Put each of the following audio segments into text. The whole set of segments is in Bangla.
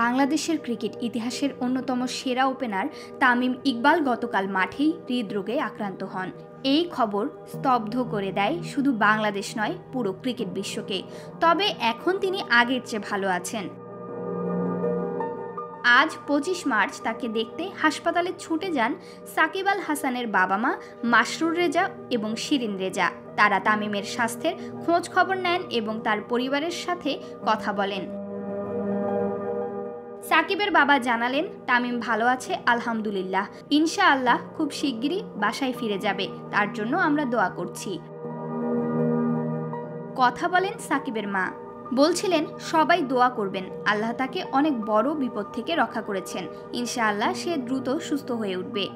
বাংলাদেশের ক্রিকেট ইতিহাসের অন্যতম সেরা ওপেনার তামিম ইকবাল গতকাল মাঠেই হৃদরোগে আক্রান্ত হন। এই খবর স্তব্ধ করে দেয় শুধু বাংলাদেশ নয়, পুরো ক্রিকেট বিশ্বকে। তবে এখন তিনি আগের চেয়ে ভালো আছেন। আজ ২৫ মার্চ তাকে দেখতে হাসপাতালে ছুটে যান সাকিব আল হাসানের বাবা মা মাসরুর রেজা এবং শিরিন রেজা। তারা তামিমের স্বাস্থ্যের খোঁজ খবর নেন এবং তার পরিবারের সাথে কথা বলেন। সাকিবের বাবা জানালেন, তামিম ভালো আছে আলহামদুলিল্লাহ, ইনশাআল্লাহ খুব শিগগিরই বাসায় ফিরে যাবে, তার জন্য আমরা দোয়া করছি। কথা বলেন সাকিবের মা, বলছিলেন সবাই দোয়া করবেন, আল্লাহ তাকে অনেক বড় বিপদ থেকে রক্ষা করেছেন, ইনশাআল্লাহ সে দ্রুত সুস্থ হয়ে উঠবে।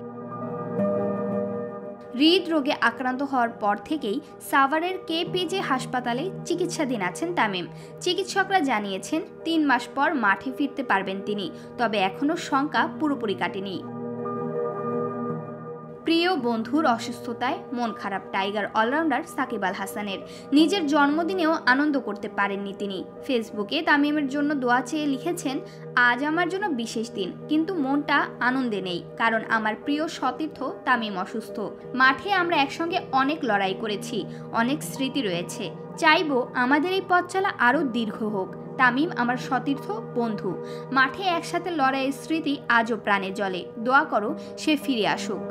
হৃদরোগে আক্রান্ত হওয়ার পর থেকেই সাভারের কেপিজে হাসপাতালে চিকিৎসাধীন আছেন তামিম। চিকিৎসকরা জানিয়েছেন ৩ মাস পর মাঠে ফিরতে পারবেন তিনি, তবে এখনও শঙ্কা পুরোপুরি কাটেনি। প্রিয় বন্ধুর অসুস্থতায় মন খারাপ টাইগার অলরাউন্ডার সাকিব আল হাসানের। নিজের জন্মদিনেও আনন্দ করতে পারেননি তিনি। ফেসবুকে তামিমের জন্য দোয়া চেয়ে লিখেছেন, আজ আমার জন্য বিশেষ দিন, কিন্তু মনটা আনন্দে নেই, কারণ আমার প্রিয় সতীর্থ তামিম অসুস্থ। মাঠে আমরা একসঙ্গে অনেক লড়াই করেছি, অনেক স্মৃতি রয়েছে। চাইবো আমাদের এই পথ চলা আরও দীর্ঘ হোক। তামিম আমার সতীর্থ, বন্ধু। মাঠে একসাথে লড়াইয়ের স্মৃতি আজও প্রাণে জ্বলে। দোয়া করো সে ফিরে আসুক।